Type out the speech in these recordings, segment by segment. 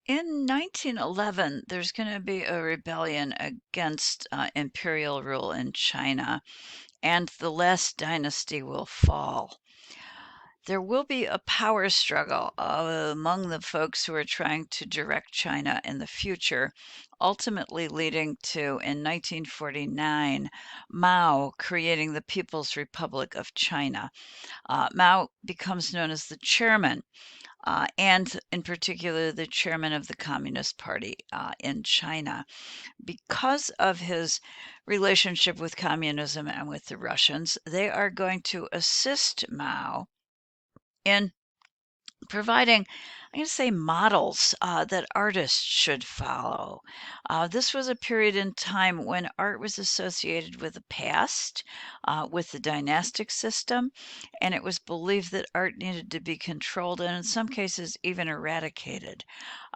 In 1911, there's going to be a rebellion against imperial rule in China, and the last dynasty will fall. There will be a power struggle among the folks who are trying to direct China in the future, ultimately leading to, in 1949, Mao creating the People's Republic of China. Mao becomes known as the chairman, and in particular, the chairman of the Communist Party in China. Because of his relationship with communism and with the Russians, they are going to assist Mao in providing, I'm going to say, models that artists should follow. This was a period in time when art was associated with the past, with the dynastic system, and it was believed that art needed to be controlled and, in some cases, even eradicated.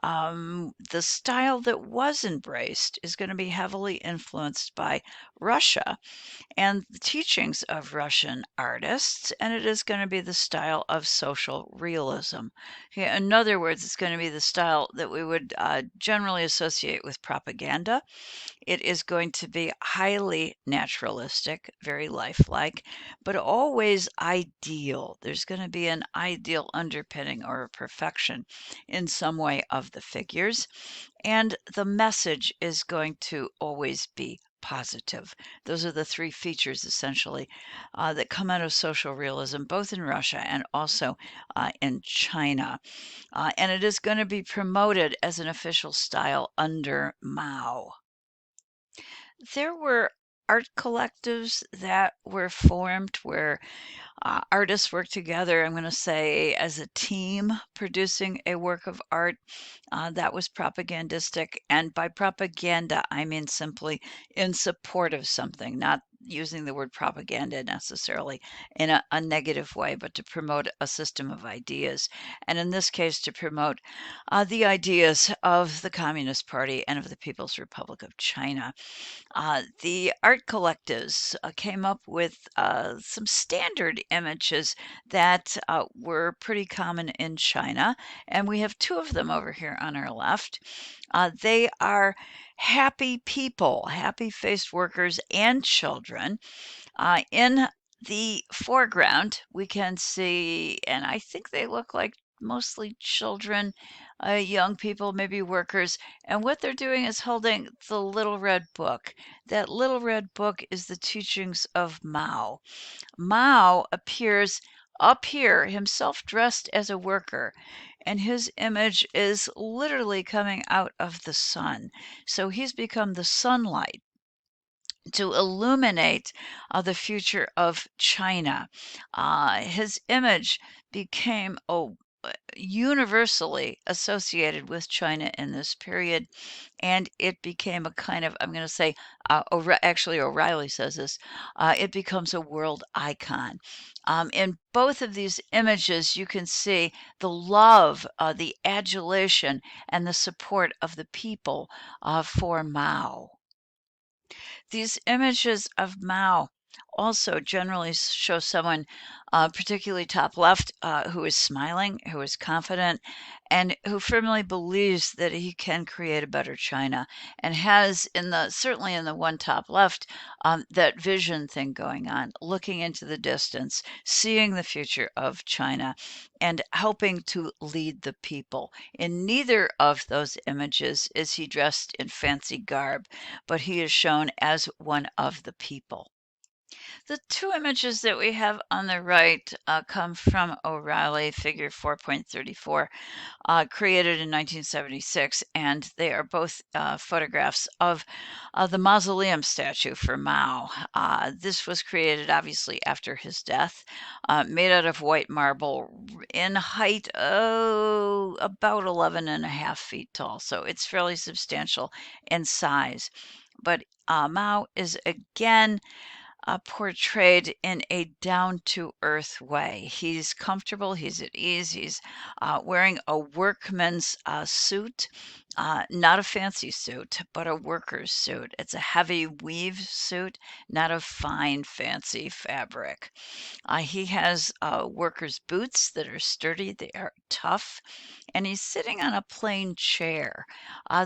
The style that was embraced is going to be heavily influenced by Russia and the teachings of Russian artists, and it is going to be the style of social realism. Okay, in other words, it's going to be the style that we would generally associate with propaganda. It is going to be highly naturalistic, very lifelike, but always ideal. There's going to be an ideal underpinning or a perfection in some way of the figures, and the message is going to always be positive. Those are the three features essentially that come out of social realism, both in Russia and also in China. And it is going to be promoted as an official style under Mao. There were art collectives that were formed where artists work together, I'm going to say, as a team producing a work of art that was propagandistic. And by propaganda, I mean simply in support of something, not using the word propaganda necessarily in a negative way, but to promote a system of ideas. And in this case, to promote the ideas of the Communist Party and of the People's Republic of China. The art collectives came up with some standard images that were pretty common in China, and we have two of them over here on our left. They are happy people, happy faced workers and children. In the foreground, we can see, and I think they look like mostly children, young people, maybe workers. And what they're doing is holding the Little Red Book. That Little Red Book is the teachings of Mao. Mao appears up here, himself dressed as a worker, and his image is literally coming out of the sun. So he's become the sunlight to illuminate the future of China. His image became universally associated with China in this period, and it became a kind of, I'm going to say, actually, O'Reilly says this, it becomes a world icon. In both of these images, you can see the love, the adulation, and the support of the people for Mao. These images of Mao also generally show someone, particularly top left, who is smiling, who is confident, and who firmly believes that he can create a better China, and has certainly in the one top left, that vision thing going on, looking into the distance, seeing the future of China, and helping to lead the people. In neither of those images is he dressed in fancy garb, but he is shown as one of the people. The two images that we have on the right come from O'Reilly, figure 4.34, created in 1976, and they are both photographs of the mausoleum statue for Mao. This was created obviously after his death, made out of white marble in height, about 11 and a half feet tall, so it's fairly substantial in size. But Mao is again portrayed in a down to earth way. He's comfortable, he's at ease, he's wearing a workman's suit. not a fancy suit, but a worker's suit. It's a heavy weave suit, not a fine, fancy fabric. He has worker's boots that are sturdy, they are tough, and he's sitting on a plain chair.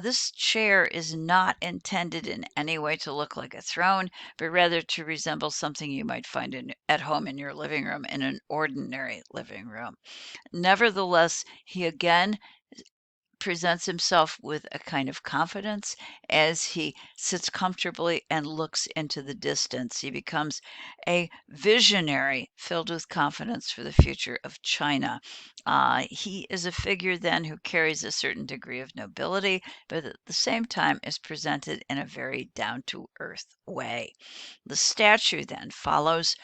This chair is not intended in any way to look like a throne, but rather to resemble something you might find at home in your living room, in an ordinary living room. Nevertheless, he again presents himself with a kind of confidence as he sits comfortably and looks into the distance. He becomes a visionary filled with confidence for the future of China. He is a figure then who carries a certain degree of nobility, but at the same time is presented in a very down to earth way. The statue then follows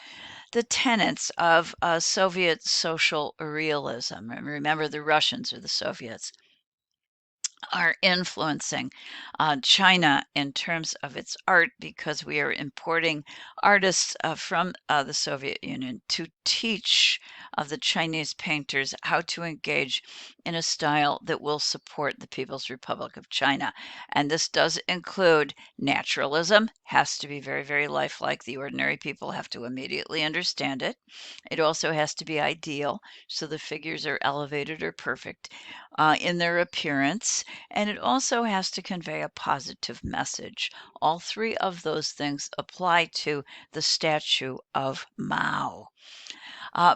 the tenets of Soviet social realism. And remember, the Russians or the Soviets are influencing China in terms of its art because we are importing artists from the Soviet Union to teach the Chinese painters how to engage in a style that will support the People's Republic of China. And this does include naturalism, has to be very, very lifelike. The ordinary people have to immediately understand it. It also has to be ideal, so the figures are elevated or perfect in their appearance, and it also has to convey a positive message. All three of those things apply to the statue of Mao.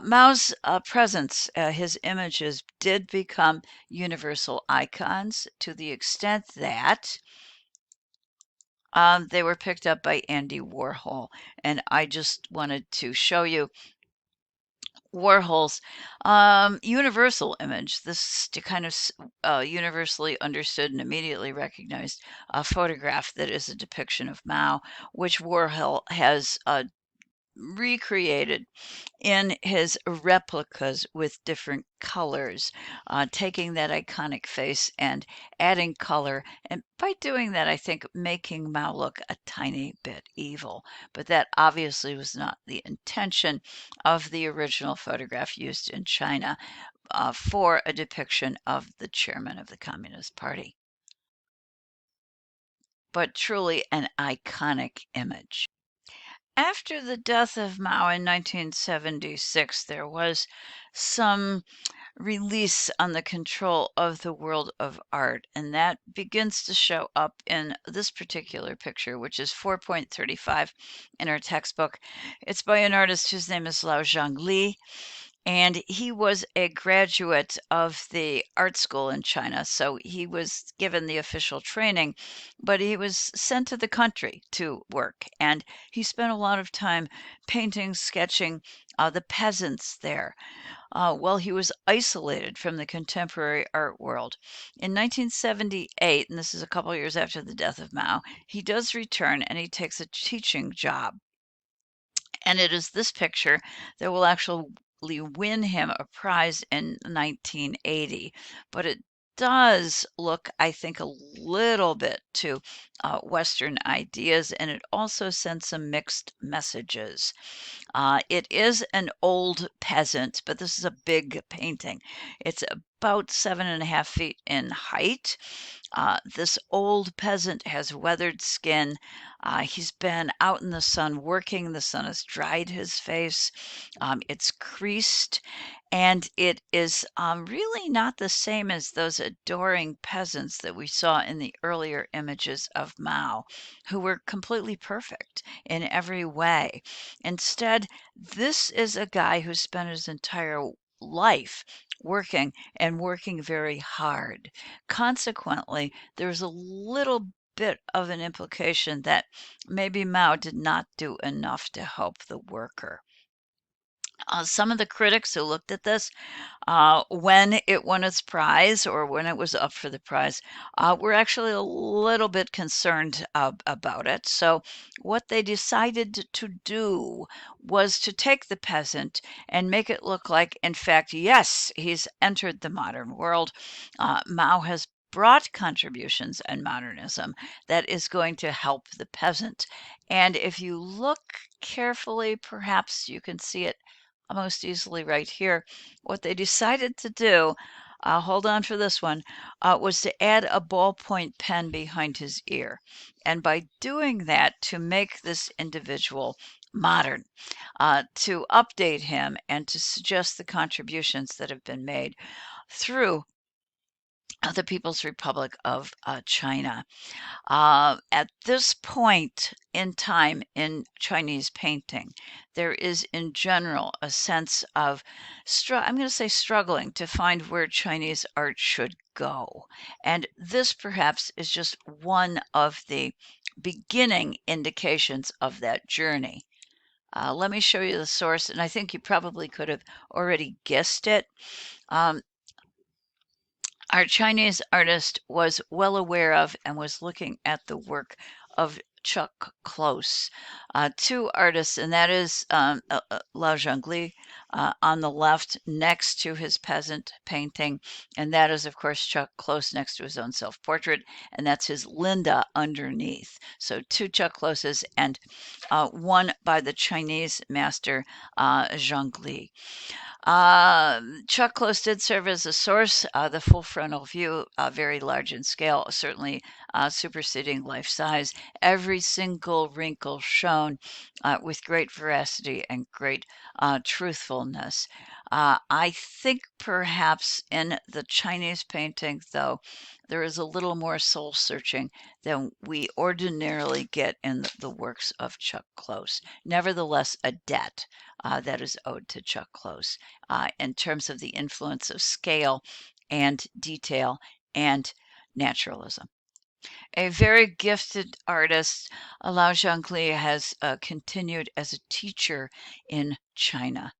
Mao's presence, his images did become universal icons to the extent that they were picked up by Andy Warhol. And I just wanted to show you Warhol's universal image, this kind of universally understood and immediately recognized photograph that is a depiction of Mao, which Warhol has recreated in his replicas with different colors, taking that iconic face and adding color. And by doing that, I think making Mao look a tiny bit evil. But that obviously was not the intention of the original photograph used in China for a depiction of the chairman of the Communist Party. But truly an iconic image. After the death of Mao in 1976, there was some release on the control of the world of art, and that begins to show up in this particular picture, which is 4.35 in our textbook. It's by an artist whose name is Lao Zhangli, and he was a graduate of the art school in China, so he was given the official training, but he was sent to the country to work, and he spent a lot of time painting, sketching the peasants there while he was isolated from the contemporary art world. In 1978, and this is a couple years after the death of Mao, he does return and he takes a teaching job. And it is this picture that will actually win him a prize in 1980. But it does look, I think, a little bit to Western ideas, and it also sends some mixed messages. It is an old peasant, but this is a big painting. It's about 7.5 feet in height. This old peasant has weathered skin. He's been out in the sun working. The sun has dried his face. It's creased, and it is really not the same as those adoring peasants that we saw in the earlier images of Mao, who were completely perfect in every way. Instead, this is a guy who spent his entire life working and working very hard. Consequently, there's a little bit of an implication that maybe Mao did not do enough to help the worker. Some of the critics who looked at this when it won its prize or when it was up for the prize, were actually a little bit concerned about it. So, what they decided to do was to take the peasant and make it look like, in fact, yes, he's entered the modern world. Mao has brought contributions and modernism that is going to help the peasant. And if you look carefully, perhaps you can see it most easily right here. What they decided to do hold on for this one, was to add a ballpoint pen behind his ear. And by doing that, to make this individual modern, to update him and to suggest the contributions that have been made through the People's Republic of China. At this point in time in Chinese painting, there is in general a sense of, I'm going to say, struggling to find where Chinese art should go. And this perhaps is just one of the beginning indications of that journey. Let me show you the source, and I think you probably could have already guessed it. Our Chinese artist was well aware of and was looking at the work of Chuck Close, two artists, and that is Lao Zhongli on the left next to his peasant painting, and that is, of course, Chuck Close next to his own self portrait, and that's his Linda underneath. So, two Chuck Closes and one by the Chinese master Zhongli. Chuck Close did serve as a source. The full frontal view, very large in scale, certainly superseding life size. Every single wrinkle shown with great veracity and great truthfulness. I think perhaps in the Chinese painting, though, there is a little more soul searching than we ordinarily get in the works of Chuck Close. Nevertheless, a debt that is owed to Chuck Close in terms of the influence of scale and detail and naturalism. A very gifted artist, Lao Zhongli has continued as a teacher in China.